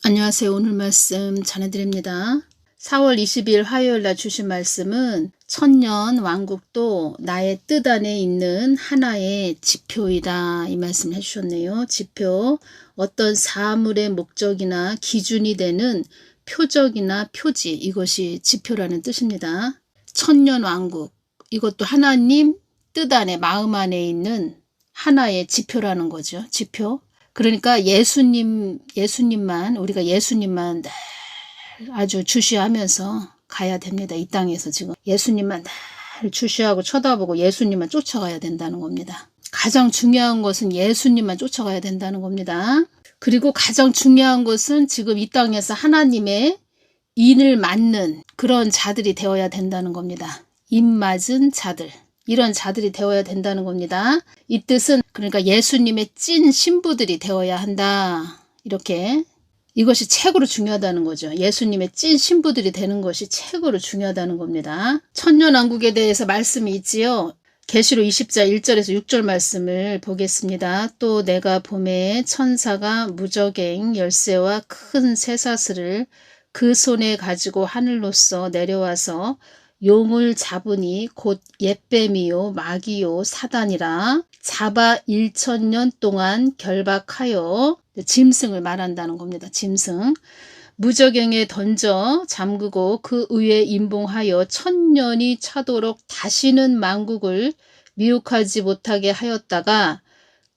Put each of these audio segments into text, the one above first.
안녕하세요. 오늘 말씀 전해드립니다. 4월 20일 화요일 날 주신 말씀은 천년 왕국도 나의 뜻 안에 있는 하나의 지표이다. 이 말씀 해주셨네요. 지표, 어떤 사물의 목적이나 기준이 되는 표적이나 표지, 이것이 지표라는 뜻입니다. 천년 왕국, 이것도 하나님 뜻 안에, 마음 안에 있는 하나의 지표라는 거죠. 지표. 그러니까 예수님만, 우리가 예수님만 늘 아주 주시하면서 가야 됩니다. 이 땅에서 지금 예수님만 늘 주시하고 쳐다보고 예수님만 쫓아가야 된다는 겁니다. 가장 중요한 것은 예수님만 쫓아가야 된다는 겁니다. 그리고 가장 중요한 것은 지금 이 땅에서 하나님의 인을 맞는 그런 자들이 되어야 된다는 겁니다. 인 맞은 자들. 이런 자들이 되어야 된다는 겁니다. 이 뜻은 그러니까 예수님의 찐 신부들이 되어야 한다. 이렇게 이것이 최고로 중요하다는 거죠. 예수님의 찐 신부들이 되는 것이 최고로 중요하다는 겁니다. 천년왕국에 대해서 말씀이 있지요. 계시록 20장 1절에서 6절 말씀을 보겠습니다. 또 내가 봄에 천사가 무저갱 열쇠와 큰 쇠사슬을 그 손에 가지고 하늘로서 내려와서 용을 잡으니 곧 옛뱀이요 마귀요 사단이라 잡아 1000년 동안 결박하여 짐승을 말한다는 겁니다. 짐승. 무저갱에 던져 잠그고 그 위에 임봉하여 1000년이 차도록 다시는 만국을 미혹하지 못하게 하였다가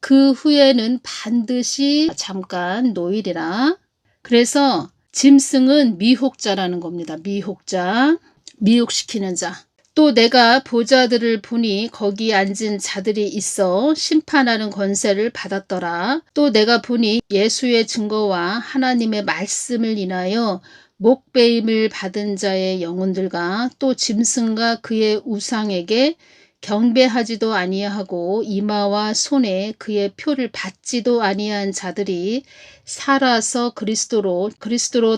그 후에는 반드시 잠깐 노이리라. 그래서 짐승은 미혹자라는 겁니다. 미혹자. 미혹시키는 자. 또 내가 보좌들을 보니 거기 앉은 자들이 있어 심판하는 권세를 받았더라. 또 내가 보니 예수의 증거와 하나님의 말씀을 인하여 목배임을 받은 자의 영혼들과 또 짐승과 그의 우상에게 경배하지도 아니하고 이마와 손에 그의 표를 받지도 아니한 자들이 살아서 그리스도로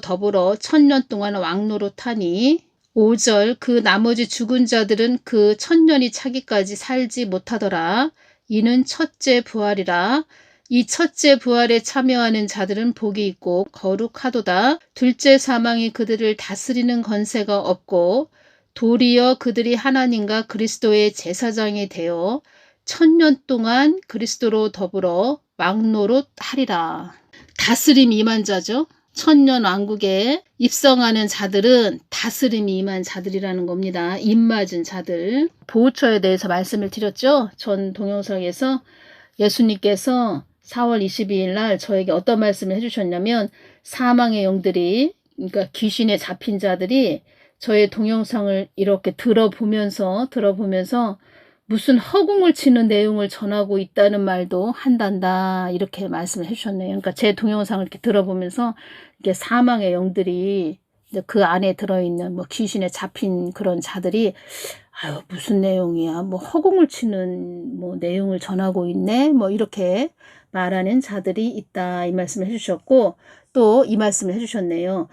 더불어 1000년 동안 왕노릇하니 5절 그 나머지 죽은 자들은 그 1000년이 차기까지 살지 못하더라. 이는 첫째 부활이라. 이 첫째 부활에 참여하는 자들은 복이 있고 거룩하도다. 둘째 사망이 그들을 다스리는 권세가 없고 도리어 그들이 하나님과 그리스도의 제사장이 되어 1000년 동안 그리스도로 더불어 왕노릇하리라. 다스림 임한 자죠. 천년 왕국에 입성하는 자들은 다스림이 임한 자들이라는 겁니다. 입맞은 자들. 보호처에 대해서 말씀을 드렸죠. 전 동영상에서 예수님께서 4월 22일 날 저에게 어떤 말씀을 해주셨냐면 사망의 영들이 그러니까 귀신에 잡힌 자들이 저의 동영상을 이렇게 들어보면서 무슨 허공을 치는 내용을 전하고 있다는 말도 한단다 이렇게 말씀을 해주셨네요. 그러니까 제 동영상을 이렇게 들어보면서 이게 사망의 영들이 그 안에 들어있는 뭐 귀신에 잡힌 그런 자들이 아유 무슨 내용이야 뭐 허공을 치는 뭐 내용을 전하고 있네 뭐 이렇게 말하는 자들이 있다 이 말씀을 해주셨고 또 이 말씀을 해주셨네요.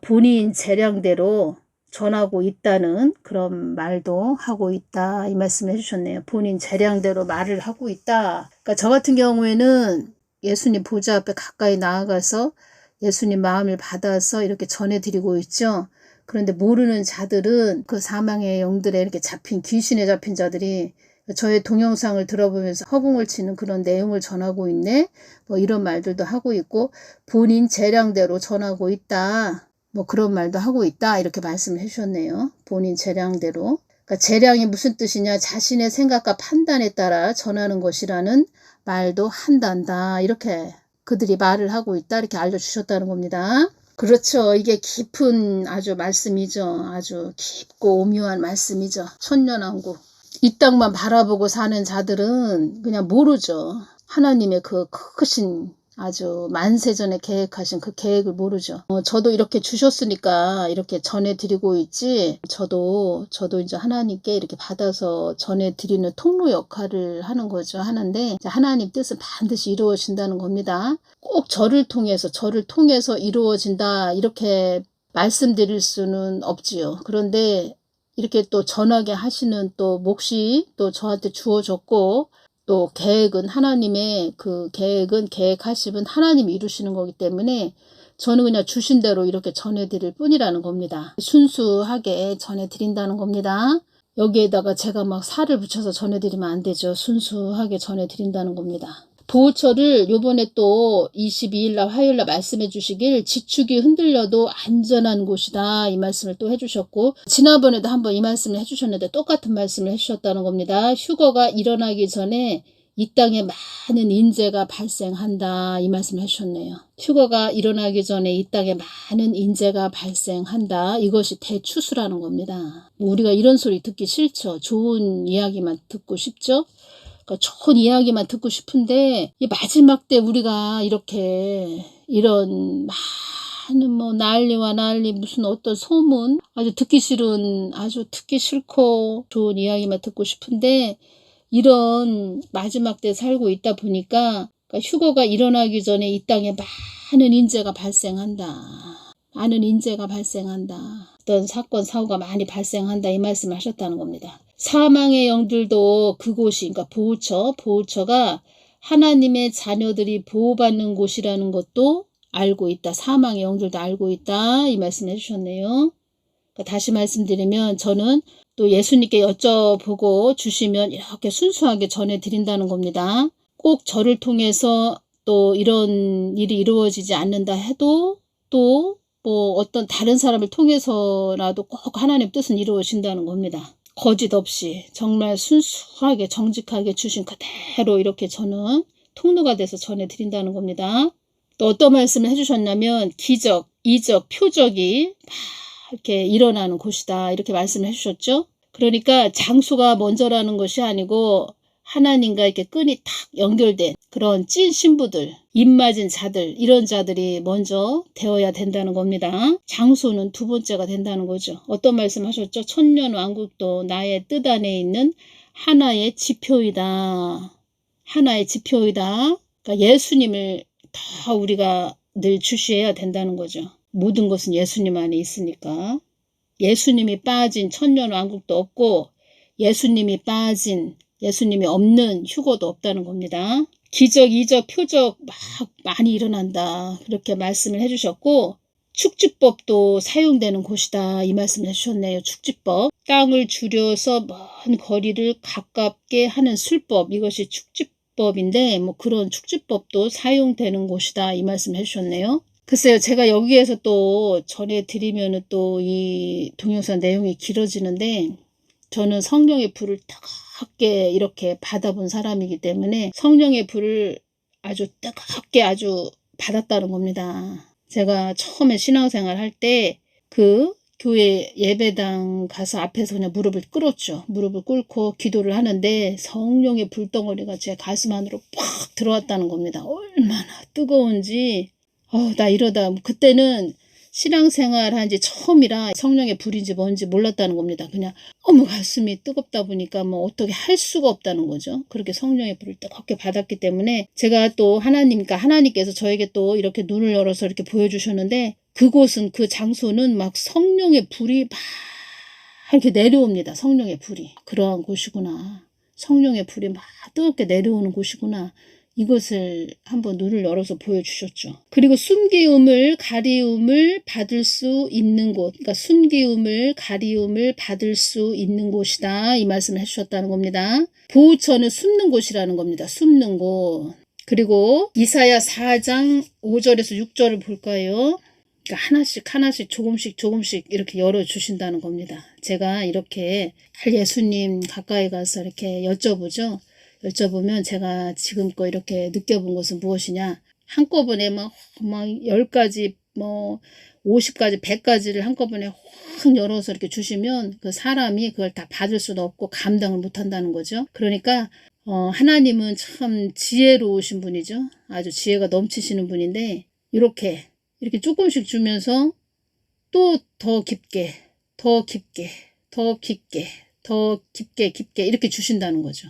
본인 재량대로 전하고 있다는 그런 말도 하고 있다 이 말씀을 해주셨네요. 본인 재량대로 말을 하고 있다. 그러니까 저 같은 경우에는 예수님 보좌 앞에 가까이 나아가서 예수님 마음을 받아서 이렇게 전해드리고 있죠. 그런데 모르는 자들은 그 사망의 영들에 이렇게 잡힌 귀신에 잡힌 자들이 저의 동영상을 들어보면서 허공을 치는 그런 내용을 전하고 있네. 뭐 이런 말들도 하고 있고 본인 재량대로 전하고 있다. 뭐 그런 말도 하고 있다 이렇게 말씀을 해주셨네요. 본인 재량대로. 그러니까 재량이 무슨 뜻이냐 자신의 생각과 판단에 따라 전하는 것이라는 말도 한단다 이렇게 그들이 말을 하고 있다 이렇게 알려주셨다는 겁니다. 그렇죠. 이게 깊은 아주 말씀이죠. 아주 깊고 오묘한 말씀이죠. 천년왕국. 이 땅만 바라보고 사는 자들은 그냥 모르죠. 하나님의 그 크신 아주 만세전에 계획하신 그 계획을 모르죠. 저도 이렇게 주셨으니까 이렇게 전해드리고 있지 저도 이제 하나님께 이렇게 받아서 전해드리는 통로 역할을 하는 거죠. 하는데 하나님 뜻은 반드시 이루어진다는 겁니다. 꼭 저를 통해서 이루어진다 이렇게 말씀드릴 수는 없지요. 그런데 이렇게 또 전하게 하시는 또 몫이 또 저한테 주어졌고 또 계획은 하나님의 그 계획은 계획하심은 하나님이 이루시는 거기 때문에 저는 그냥 주신 대로 이렇게 전해드릴 뿐이라는 겁니다. 순수하게 전해드린다는 겁니다. 여기에다가 제가 막 살을 붙여서 전해드리면 안 되죠. 순수하게 전해드린다는 겁니다. 보호처를 요번에 또 22일 날 화요일 날 말씀해 주시길 지축이 흔들려도 안전한 곳이다 이 말씀을 또 해주셨고, 지난번에도 한번 이 말씀을 해주셨는데 똑같은 말씀을 해주셨다는 겁니다. 휴거가 일어나기 전에 이 땅에 많은 인재가 발생한다 이 말씀을 해주셨네요. 휴거가 일어나기 전에 이 땅에 많은 인재가 발생한다. 이것이 대추수라는 겁니다. 우리가 이런 소리 듣기 싫죠. 좋은 이야기만 듣고 싶죠. 좋은 이야기만 듣고 싶은데 이 마지막 때 우리가 이렇게 이런 많은 뭐 난리와 난리 무슨 어떤 소문 아주 듣기 싫은 아주 듣기 싫고 좋은 이야기만 듣고 싶은데 이런 마지막 때 살고 있다 보니까 휴거가 일어나기 전에 이 땅에 많은 인재가 발생한다. 많은 인재가 발생한다. 어떤 사건 사고가 많이 발생한다 이 말씀을 하셨다는 겁니다. 사망의 영들도 그곳이 그러니까 보호처가 하나님의 자녀들이 보호받는 곳이라는 것도 알고 있다. 사망의 영들도 알고 있다 이 말씀을 해주셨네요. 그러니까 다시 말씀드리면 저는 또 예수님께 여쭤보고 주시면 이렇게 순수하게 전해드린다는 겁니다. 꼭 저를 통해서 또 이런 일이 이루어지지 않는다 해도 또 뭐 어떤 다른 사람을 통해서라도 꼭 하나님 뜻은 이루어진다는 겁니다. 거짓 없이 정말 순수하게 정직하게 주신 그대로 이렇게 저는 통로가 돼서 전해드린다는 겁니다. 또 어떤 말씀을 해주셨냐면 기적, 이적, 표적이 막 이렇게 일어나는 곳이다 이렇게 말씀을 해주셨죠. 그러니까 장소가 먼저라는 것이 아니고 하나님과 이렇게 끈이 탁 연결된 그런 찐 신부들, 입맞은 자들, 이런 자들이 먼저 되어야 된다는 겁니다. 장소는 두 번째가 된다는 거죠. 어떤 말씀 하셨죠? 천년 왕국도 나의 뜻 안에 있는 하나의 지표이다. 하나의 지표이다. 그러니까 예수님을 더 우리가 늘 주시해야 된다는 거죠. 모든 것은 예수님 안에 있으니까. 예수님이 빠진 천년 왕국도 없고 예수님이 없는 휴거도 없다는 겁니다. 기적, 이적, 표적 막 많이 일어난다. 그렇게 말씀을 해주셨고 축지법도 사용되는 곳이다. 이 말씀을 해주셨네요. 축지법. 땅을 줄여서 먼 거리를 가깝게 하는 술법. 이것이 축지법인데 뭐 그런 축지법도 사용되는 곳이다. 이 말씀을 해주셨네요. 글쎄요. 제가 여기에서 또 전해드리면 또 이 동영상 내용이 길어지는데 저는 성령의 불을 뜨겁게 이렇게 받아본 사람이기 때문에 성령의 불을 아주 뜨겁게 아주 받았다는 겁니다. 제가 처음에 신앙생활 할 때 그 교회 예배당 가서 앞에서 그냥 무릎을 꿇었죠. 무릎을 꿇고 기도를 하는데 성령의 불덩어리가 제 가슴 안으로 팍 들어왔다는 겁니다. 얼마나 뜨거운지 나 이러다 그때는 신앙생활 한 지 처음이라 성령의 불인지 뭔지 몰랐다는 겁니다. 그냥 가슴이 뜨겁다 보니까 뭐 어떻게 할 수가 없다는 거죠. 그렇게 성령의 불을 뜨겁게 받았기 때문에 제가 또 하나님께서 저에게 또 이렇게 눈을 열어서 이렇게 보여주셨는데 그곳은 그 장소는 막 성령의 불이 막 이렇게 내려옵니다. 성령의 불이. 그러한 곳이구나. 성령의 불이 막 뜨겁게 내려오는 곳이구나. 이것을 한번 눈을 열어서 보여주셨죠. 그리고 숨기움을 가리움을 받을 수 있는 곳, 그러니까 숨기움을 가리움을 받을 수 있는 곳이다. 이 말씀을 해주셨다는 겁니다. 보호처는 숨는 곳이라는 겁니다. 숨는 곳. 그리고 이사야 4장 5절에서 6절을 볼까요? 그러니까 하나씩 조금씩 이렇게 열어주신다는 겁니다. 제가 이렇게 예수님 가까이 가서 이렇게 여쭤보면 제가 지금껏 이렇게 느껴본 것은 무엇이냐. 한꺼번에 막 10가지, 50가지, 100가지를 한꺼번에 확 열어서 이렇게 주시면 그 사람이 그걸 다 받을 수도 없고 감당을 못 한다는 거죠. 그러니까, 하나님은 참 지혜로우신 분이죠. 아주 지혜가 넘치시는 분인데, 이렇게 조금씩 주면서 또 더 깊게 이렇게 주신다는 거죠.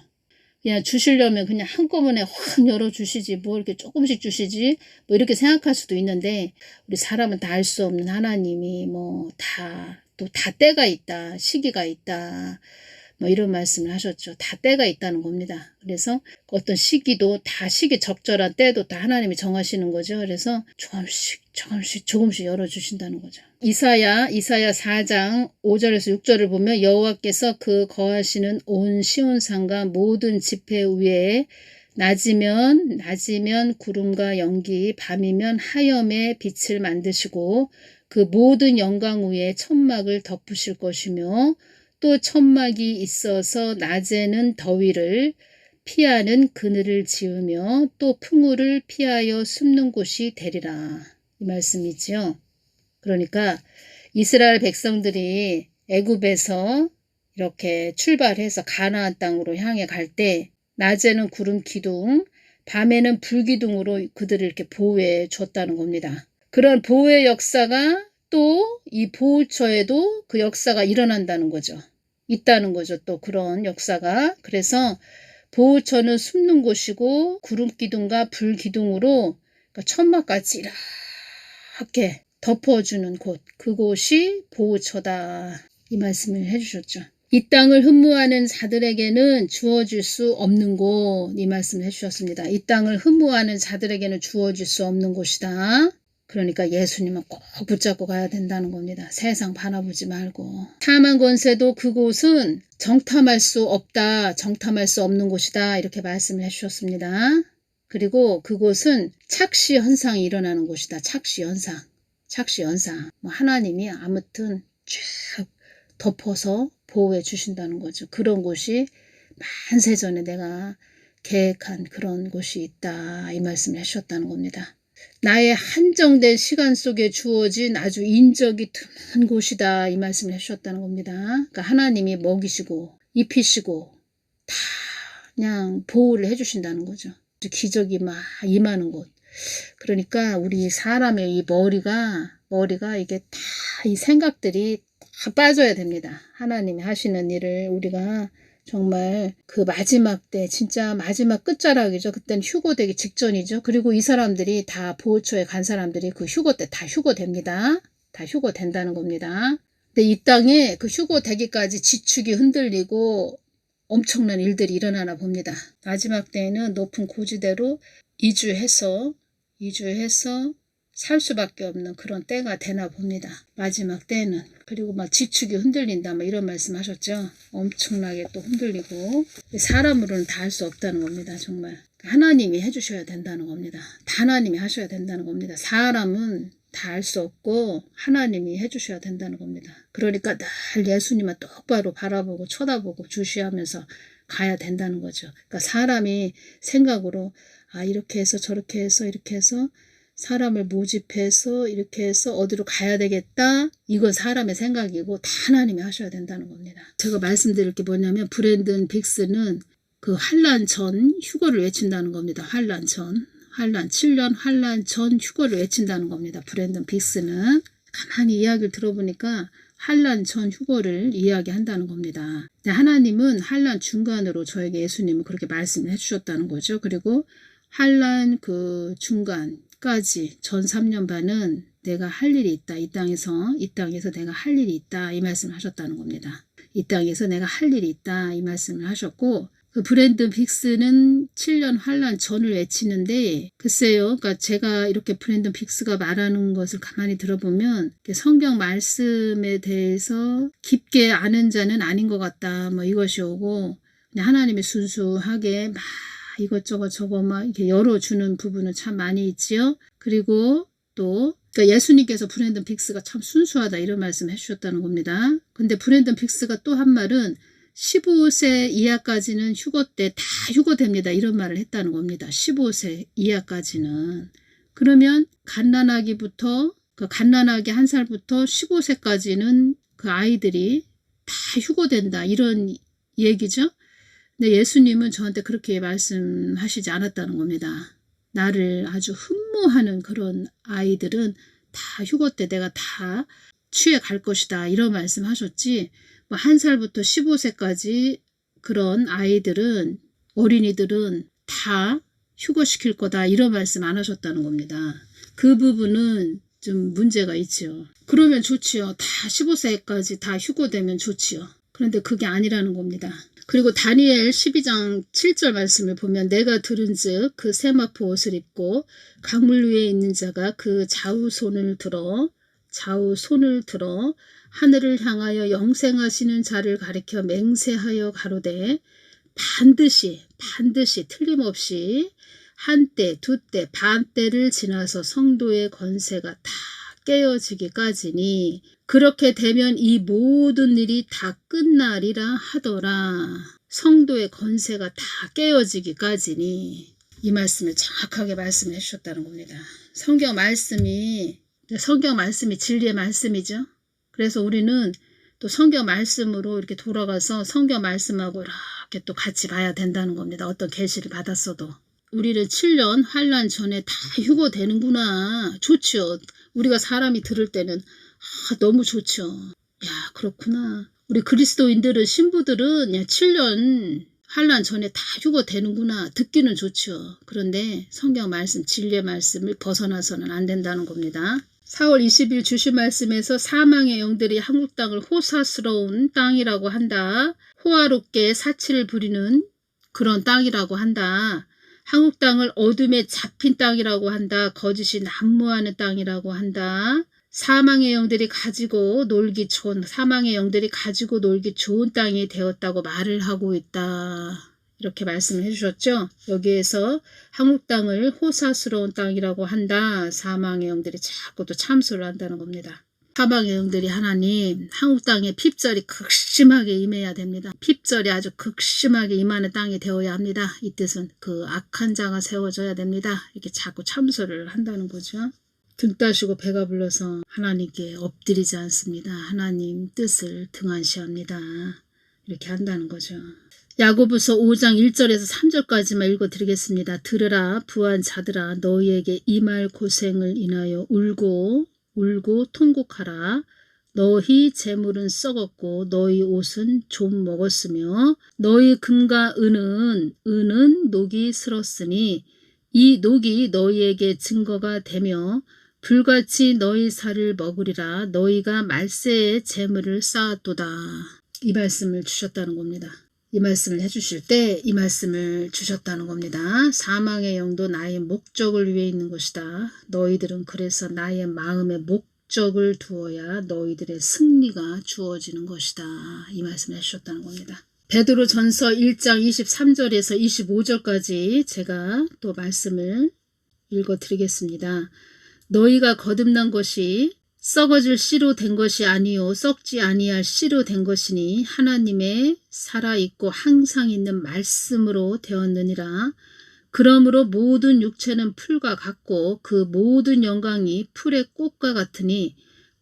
그냥 주시려면 그냥 한꺼번에 확 열어주시지 뭐 이렇게 조금씩 주시지 뭐 이렇게 생각할 수도 있는데 우리 사람은 다 알 수 없는 하나님이 뭐 다 때가 있다, 시기가 있다, 뭐 이런 말씀을 하셨죠. 다 때가 있다는 겁니다. 그래서 어떤 시기도 다 시기 적절한 때도 다 하나님이 정하시는 거죠. 그래서 조금씩 열어주신다는 거죠. 이사야 4장 5절에서 6절을 보면 여호와께서 그 거하시는 온 시온산과 모든 지폐 위에 낮이면 구름과 연기, 밤이면 하염의 빛을 만드시고 그 모든 영광 위에 천막을 덮으실 것이며 또 천막이 있어서 낮에는 더위를 피하는 그늘을 지으며 또 풍우를 피하여 숨는 곳이 되리라. 이 말씀이지요. 그러니까 이스라엘 백성들이 애굽에서 이렇게 출발해서 가나안 땅으로 향해 갈 때 낮에는 구름 기둥, 밤에는 불 기둥으로 그들을 이렇게 보호해 줬다는 겁니다. 그런 보호의 역사가 또 이 보호처에도 그 역사가 일어난다는 거죠. 있다는 거죠. 또 그런 역사가. 그래서 보호처는 숨는 곳이고 구름 기둥과 불 기둥으로 그러니까 천막까지 이렇게 덮어주는 곳. 그곳이 보호처다. 이 말씀을 해주셨죠. 이 땅을 흠모하는 자들에게는 주어질 수 없는 곳. 이 말씀을 해주셨습니다. 이 땅을 흠모하는 자들에게는 주어질 수 없는 곳이다. 그러니까 예수님은 꼭 붙잡고 가야 된다는 겁니다. 세상 바라보지 말고. 사망 권세도 그곳은 정탐할 수 없다. 정탐할 수 없는 곳이다. 이렇게 말씀을 해주셨습니다. 그리고 그곳은 착시 현상이 일어나는 곳이다. 착시 현상. 하나님이 아무튼 쭉 덮어서 보호해 주신다는 거죠. 그런 곳이 만세전에 내가 계획한 그런 곳이 있다. 이 말씀을 해주셨다는 겁니다. 나의 한정된 시간 속에 주어진 아주 인적이 드문 곳이다. 이 말씀을 해주셨다는 겁니다. 그러니까 하나님이 먹이시고 입히시고 다 그냥 보호를 해주신다는 거죠. 기적이 막 임하는 곳. 그러니까 우리 사람의 이 머리가 이게 다 이 생각들이 다 빠져야 됩니다. 하나님이 하시는 일을 우리가 정말 그 마지막 때 진짜 마지막 끝자락이죠. 그때는 휴고되기 직전이죠. 그리고 이 사람들이 다 보호처에 간 사람들이 그 휴고 때 다 휴고됩니다. 다 휴고된다는 겁니다. 근데 이 땅에 그 휴고되기까지 지축이 흔들리고 엄청난 일들이 일어나나 봅니다. 마지막 때에는 높은 고지대로 이주해서 살 수밖에 없는 그런 때가 되나 봅니다. 마지막 때는. 그리고 막 지축이 흔들린다 뭐 이런 말씀 하셨죠. 엄청나게 또 흔들리고 사람으로는 다 할 수 없다는 겁니다. 정말 하나님이 해주셔야 된다는 겁니다. 다 하나님이 하셔야 된다는 겁니다. 사람은 다 할 수 없고 하나님이 해주셔야 된다는 겁니다. 그러니까 늘 예수님만 똑바로 바라보고 쳐다보고 주시하면서 가야 된다는 거죠. 그러니까 사람이 생각으로 이렇게 해서 저렇게 해서 이렇게 해서 사람을 모집해서 이렇게 해서 어디로 가야 되겠다. 이건 사람의 생각이고 다 하나님이 하셔야 된다는 겁니다. 제가 말씀드릴 게 뭐냐면 브랜든 빅스는 그 환란 전 휴거를 외친다는 겁니다. 환란 7년 환란 전 휴거를 외친다는 겁니다. 브랜든 빅스는 가만히 이야기를 들어보니까 환란 전 휴거를 이야기한다는 겁니다. 하나님은 환란 중간으로 저에게 예수님은 그렇게 말씀을 해주셨다는 거죠. 그리고 환란 그 중간까지 전 3년 반은 내가 할 일이 있다. 이 땅에서 내가 할 일이 있다. 이 말씀을 하셨다는 겁니다. 이 땅에서 내가 할 일이 있다. 이 말씀을 하셨고 그 브랜든 빅스는 7년 환란 전을 외치는데 글쎄요. 그러니까 제가 이렇게 브랜든 빅스가 말하는 것을 가만히 들어보면 성경 말씀에 대해서 깊게 아는 자는 아닌 것 같다. 뭐 이것이 오고 그냥 하나님이 순수하게 막 이것저것 저거 막 이렇게 열어주는 부분은 참 많이 있지요. 그리고 또 그러니까 예수님께서 브랜든 빅스가 참 순수하다 이런 말씀 해주셨다는 겁니다. 근데 브랜든 빅스가 또 한 말은 15세 이하까지는 휴거 때 다 휴거됩니다. 이런 말을 했다는 겁니다. 15세 이하까지는. 그러면 갓난하게 한 살부터 15세까지는 그 아이들이 다 휴거된다. 이런 얘기죠. 근데 예수님은 저한테 그렇게 말씀하시지 않았다는 겁니다. 나를 아주 흠모하는 그런 아이들은 다 휴거 때 내가 다 취해 갈 것이다. 이런 말씀 하셨지. 뭐 1살부터 15세까지 그런 아이들은 어린이들은 다 휴거시킬 거다. 이런 말씀 안 하셨다는 겁니다. 그 부분은 좀 문제가 있죠. 그러면 좋지요. 다 15세까지 다 휴거되면 좋지요. 그런데 그게 아니라는 겁니다. 그리고 다니엘 12장 7절 말씀을 보면 내가 들은즉 그 세마포 옷을 입고 강물 위에 있는 자가 그 좌우손을 들어 하늘을 향하여 영생하시는 자를 가리켜 맹세하여 가로되 반드시 틀림없이 한때 두때 반때를 지나서 성도의 권세가 다 깨어지기까지니 그렇게 되면 이 모든 일이 다 끝나리라 하더라. 성도의 권세가 다 깨어지기까지니 이 말씀을 정확하게 말씀해 주셨다는 겁니다. 성경 말씀이 진리의 말씀이죠. 그래서 우리는 또 성경 말씀으로 이렇게 돌아가서 성경 말씀하고 이렇게 또 같이 봐야 된다는 겁니다. 어떤 계시를 받았어도. 우리는 7년 환난 전에 다 휴거되는구나. 좋죠. 우리가 사람이 들을 때는 너무 좋죠. 야, 그렇구나. 우리 그리스도인들은 신부들은 7년 환난 전에 다 휴거되는구나. 듣기는 좋죠. 그런데 성경 말씀, 진리의 말씀을 벗어나서는 안 된다는 겁니다. 4월 20일 주신 말씀에서 사망의 영들이 한국 땅을 호사스러운 땅이라고 한다. 호화롭게 사치를 부리는 그런 땅이라고 한다. 한국 땅을 어둠에 잡힌 땅이라고 한다. 거짓이 난무하는 땅이라고 한다. 사망의 영들이 가지고 놀기 좋은 땅이 되었다고 말을 하고 있다. 이렇게 말씀을 해주셨죠. 여기에서 한국 땅을 호사스러운 땅이라고 한다. 사망의 영들이 자꾸 또 참소를 한다는 겁니다. 사망의 영들이 하나님 한국 땅에 핍절이 극심하게 임해야 됩니다. 핍절이 아주 극심하게 임하는 땅이 되어야 합니다. 이 뜻은 그 악한 자가 세워져야 됩니다. 이렇게 자꾸 참소를 한다는 거죠. 등 따시고 배가 불러서 하나님께 엎드리지 않습니다. 하나님 뜻을 등한시합니다. 이렇게 한다는 거죠. 야고보서 5장 1절에서 3절까지만 읽어드리겠습니다. 들으라 부한 자들아 너희에게 임할 고생을 인하여 울고 통곡하라. 너희 재물은 썩었고 너희 옷은 좀 먹었으며 너희 금과 은은 녹이 슬었으니 이 녹이 너희에게 증거가 되며 불같이 너희 살을 먹으리라. 너희가 말세의 재물을 쌓았도다. 이 말씀을 주셨다는 겁니다. 이 말씀을 해주실 때 이 말씀을 주셨다는 겁니다. 사망의 영도 나의 목적을 위해 있는 것이다. 너희들은 그래서 나의 마음에 목적을 두어야 너희들의 승리가 주어지는 것이다. 이 말씀을 해주셨다는 겁니다. 베드로 전서 1장 23절에서 25절까지 제가 또 말씀을 읽어드리겠습니다. 너희가 거듭난 것이 썩어질 씨로 된 것이 아니요 썩지 아니할 씨로 된 것이니 하나님의 살아있고 항상 있는 말씀으로 되었느니라. 그러므로 모든 육체는 풀과 같고 그 모든 영광이 풀의 꽃과 같으니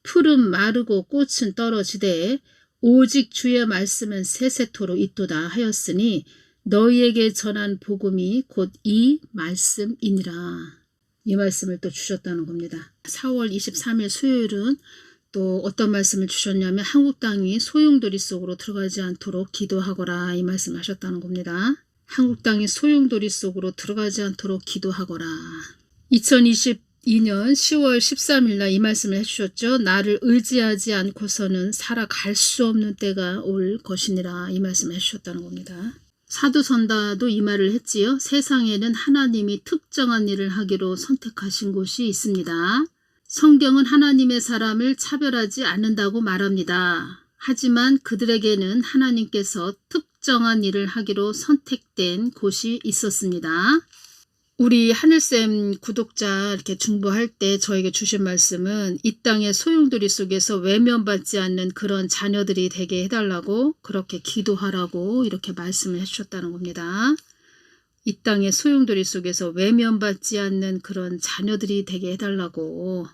풀은 마르고 꽃은 떨어지되 오직 주의 말씀은 세세토록 있도다 하였으니 너희에게 전한 복음이 곧 이 말씀이니라. 이 말씀을 또 주셨다는 겁니다. 4월 23일 수요일은 또 어떤 말씀을 주셨냐면 한국 땅이 소용돌이 속으로 들어가지 않도록 기도하거라. 이 말씀을 하셨다는 겁니다. 한국 땅이 소용돌이 속으로 들어가지 않도록 기도하거라. 2022년 10월 13일 날 이 말씀을 해주셨죠. 나를 의지하지 않고서는 살아갈 수 없는 때가 올 것이니라. 이 말씀을 해주셨다는 겁니다. 사도선다도 이 말을 했지요. 세상에는 하나님이 특정한 일을 하기로 선택하신 곳이 있습니다. 성경은 하나님의 사람을 차별하지 않는다고 말합니다. 하지만 그들에게는 하나님께서 특정한 일을 하기로 선택된 곳이 있었습니다. 우리 하늘쌤 구독자 이렇게 중보할 때 저에게 주신 말씀은 이 땅의 소용돌이 속에서 외면받지 않는 그런 자녀들이 되게 해달라고 그렇게 기도하라고 이렇게 말씀을 해주셨다는 겁니다. 이 땅의 소용돌이 속에서 외면받지 않는 그런 자녀들이 되게 해달라고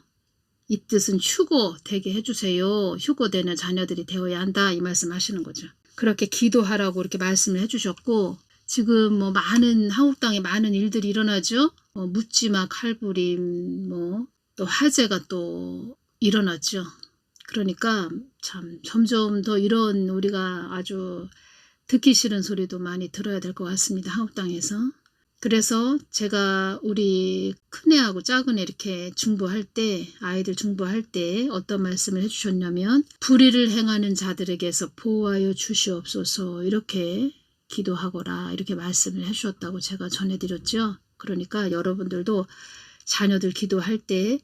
이 뜻은 휴고 되게 해주세요. 휴고되는 자녀들이 되어야 한다 이 말씀 하시는 거죠. 그렇게 기도하라고 이렇게 말씀을 해주셨고 지금 많은 한국 땅에 많은 일들이 일어나죠. 묻지마 칼부림 또 화재가 또 일어났죠. 그러니까 참 점점 더 이런 우리가 아주 듣기 싫은 소리도 많이 들어야 될 것 같습니다. 한국 땅에서 그래서 제가 우리 큰애하고 작은애 이렇게 중보할 때, 아이들 중보할 때 어떤 말씀을 해주셨냐면 불의를 행하는 자들에게서 보호하여 주시옵소서 이렇게 기도하거라 이렇게 말씀을 해주셨다고 제가 전해드렸죠. 그러니까 여러분들도 자녀들 기도할 때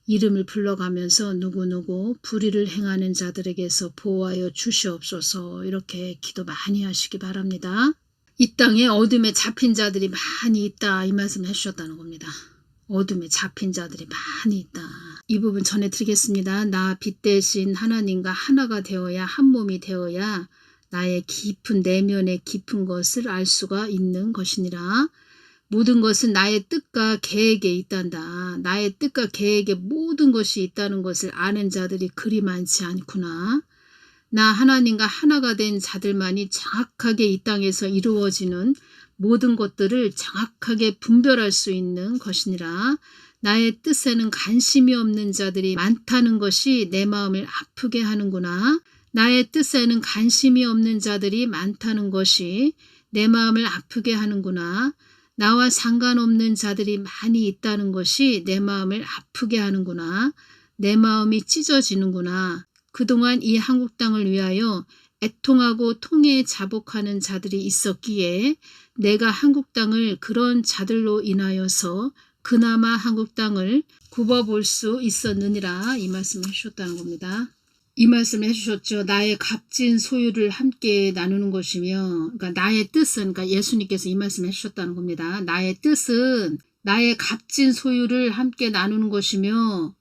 이름을 불러가면서 누구누구 불의를 행하는 자들에게서 보호하여 주시옵소서 이렇게 기도 많이 하시기 바랍니다. 이 땅에 어둠에 잡힌 자들이 많이 있다 이 말씀을 해주셨다는 겁니다. 어둠에 잡힌 자들이 많이 있다. 이 부분 전해드리겠습니다. 나 빛 대신 하나님과 하나가 되어야 한 몸이 되어야 나의 깊은 내면의 깊은 것을 알 수가 있는 것이니라. 모든 것은 나의 뜻과 계획에 있단다. 나의 뜻과 계획에 모든 것이 있다는 것을 아는 자들이 그리 많지 않구나. 나 하나님과 하나가 된 자들만이 정확하게 이 땅에서 이루어지는 모든 것들을 정확하게 분별할 수 있는 것이니라. 나의 뜻에는 관심이 없는 자들이 많다는 것이 내 마음을 아프게 하는구나. 나의 뜻에는 관심이 없는 자들이 많다는 것이 내 마음을 아프게 하는구나. 나와 상관없는 자들이 많이 있다는 것이 내 마음을 아프게 하는구나. 내 마음이 찢어지는구나. 그동안 이 한국 땅을 위하여 애통하고 통해 자복하는 자들이 있었기에 내가 한국 땅을 그런 자들로 인하여서 그나마 한국 땅을 굽어볼 수 있었느니라 이 말씀을 해주셨다는 겁니다. 이 말씀을 해주셨죠. 나의 값진 소유를 함께 나누는 것이며, 그러니까 나의 뜻은, 그러니까 예수님께서 이 말씀을 해주셨다는 겁니다. 나의 뜻은 나의 값진 소유를 함께 나누는 것이며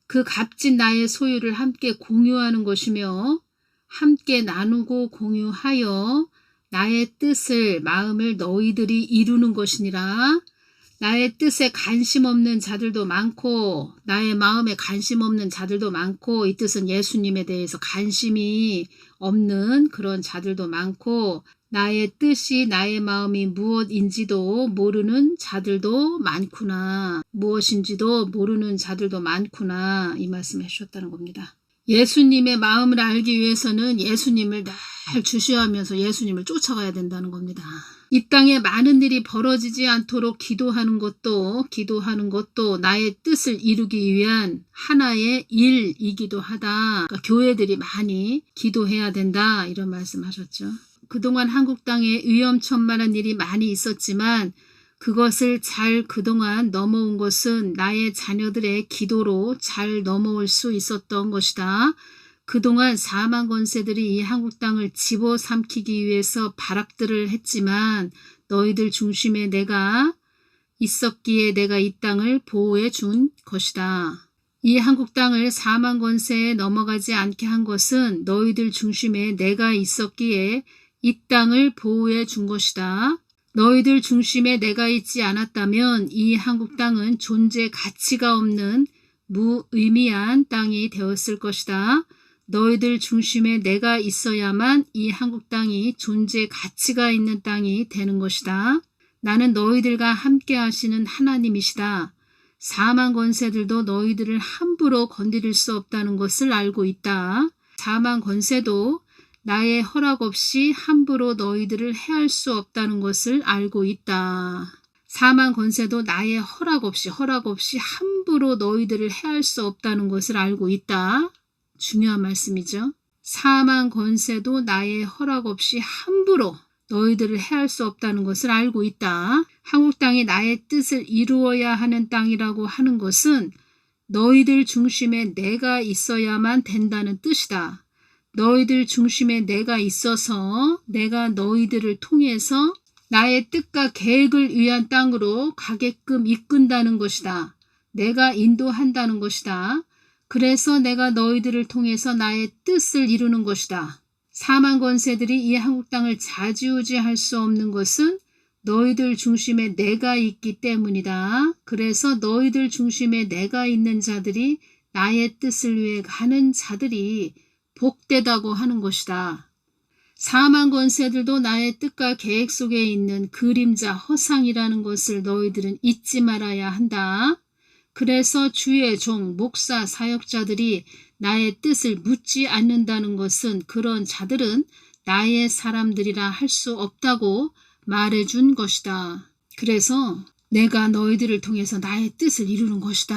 그 값진 나의 소유를 함께 공유하는 것이며 함께 나누고 공유하여 나의 뜻을 마음을 너희들이 이루는 것이니라. 나의 뜻에 관심 없는 자들도 많고 나의 마음에 관심 없는 자들도 많고 이 뜻은 예수님에 대해서 관심이 없는 그런 자들도 많고 나의 뜻이 나의 마음이 무엇인지도 모르는 자들도 많구나. 무엇인지도 모르는 자들도 많구나. 이 말씀을 해주셨다는 겁니다. 예수님의 마음을 알기 위해서는 예수님을 늘 주시하면서 예수님을 쫓아가야 된다는 겁니다. 이 땅에 많은 일이 벌어지지 않도록 기도하는 것도 나의 뜻을 이루기 위한 하나의 일이기도 하다. 그러니까 교회들이 많이 기도해야 된다 이런 말씀하셨죠. 그동안 한국 땅에 위험천만한 일이 많이 있었지만 그것을 잘 그동안 넘어온 것은 나의 자녀들의 기도로 잘 넘어올 수 있었던 것이다. 그동안 사망 권세들이 이 한국 땅을 집어삼키기 위해서 발악들을 했지만 너희들 중심에 내가 있었기에 내가 이 땅을 보호해 준 것이다. 이 한국 땅을 사망 권세에 넘어가지 않게 한 것은 너희들 중심에 내가 있었기에 이 땅을 보호해 준 것이다. 너희들 중심에 내가 있지 않았다면 이 한국 땅은 존재 가치가 없는 무의미한 땅이 되었을 것이다. 너희들 중심에 내가 있어야만 이 한국 땅이 존재 가치가 있는 땅이 되는 것이다. 나는 너희들과 함께 하시는 하나님이시다. 사망 권세들도 너희들을 함부로 건드릴 수 없다는 것을 알고 있다. 사망 권세도 나의 허락 없이 함부로 너희들을 해할 수 없다는 것을 알고 있다. 사망 권세도 나의 허락 없이 함부로 너희들을 해할 수 없다는 것을 알고 있다. 중요한 말씀이죠. 사망 권세도 나의 허락 없이 함부로 너희들을 해할 수 없다는 것을 알고 있다. 한국 땅이 나의 뜻을 이루어야 하는 땅이라고 하는 것은 너희들 중심에 내가 있어야만 된다는 뜻이다. 너희들 중심에 내가 있어서 내가 너희들을 통해서 나의 뜻과 계획을 위한 땅으로 가게끔 이끈다는 것이다. 내가 인도한다는 것이다. 그래서 내가 너희들을 통해서 나의 뜻을 이루는 것이다. 사망 권세들이 이 한국 땅을 좌지우지할 수 없는 것은 너희들 중심에 내가 있기 때문이다. 그래서 너희들 중심에 내가 있는 자들이 나의 뜻을 위해 가는 자들이 복되다고 하는 것이다. 사망 권세들도 나의 뜻과 계획 속에 있는 그림자 허상이라는 것을 너희들은 잊지 말아야 한다. 그래서 주의 종, 목사, 사역자들이 나의 뜻을 묻지 않는다는 것은 그런 자들은 나의 사람들이라 할 수 없다고 말해준 것이다. 그래서 내가 너희들을 통해서 나의 뜻을 이루는 것이다.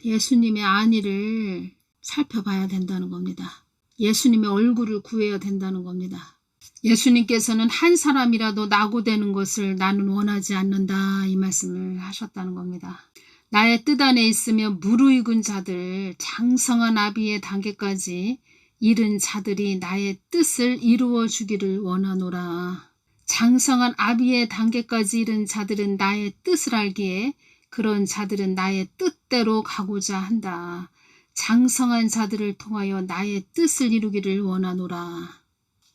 예수님의 안위를 살펴봐야 된다는 겁니다. 예수님의 얼굴을 구해야 된다는 겁니다. 예수님께서는 한 사람이라도 낙오되는 것을 나는 원하지 않는다 이 말씀을 하셨다는 겁니다. 나의 뜻 안에 있으며 무르익은 자들, 장성한 아비의 단계까지 이른 자들이 나의 뜻을 이루어 주기를 원하노라. 장성한 아비의 단계까지 이른 자들은 나의 뜻을 알기에 그런 자들은 나의 뜻대로 가고자 한다. 장성한 자들을 통하여 나의 뜻을 이루기를 원하노라.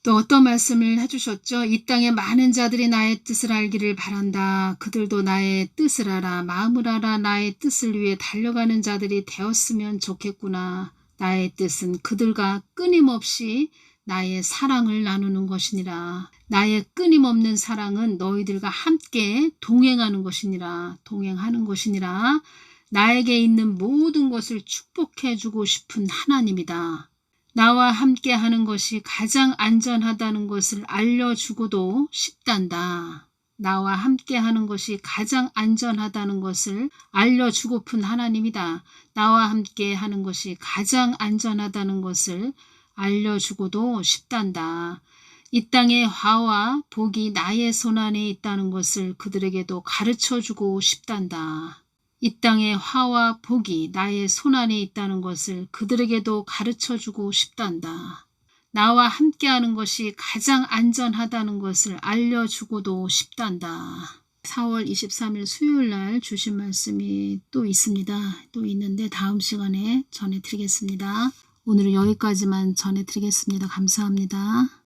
또 어떤 말씀을 해주셨죠? 이 땅에 많은 자들이 나의 뜻을 알기를 바란다. 그들도 나의 뜻을 알아. 마음을 알아. 나의 뜻을 위해 달려가는 자들이 되었으면 좋겠구나. 나의 뜻은 그들과 끊임없이 나의 사랑을 나누는 것이니라. 나의 끊임없는 사랑은 너희들과 함께 동행하는 것이니라. 동행하는 것이니라. 나에게 있는 모든 것을 축복해 주고 싶은 하나님이다. 나와 함께 하는 것이 가장 안전하다는 것을 알려주고도 싶단다. 나와 함께 하는 것이 가장 안전하다는 것을 알려주고픈 하나님이다. 나와 함께 하는 것이 가장 안전하다는 것을 알려주고도 싶단다. 이 땅의 화와 복이 나의 손안에 있다는 것을 그들에게도 가르쳐주고 싶단다. 이 땅의 화와 복이 나의 손안에 있다는 것을 그들에게도 가르쳐주고 싶단다. 나와 함께하는 것이 가장 안전하다는 것을 알려주고도 싶단다. 4월 23일 수요일 날 주신 말씀이 또 있습니다. 또 있는데 다음 시간에 전해드리겠습니다. 오늘은 여기까지만 전해드리겠습니다. 감사합니다.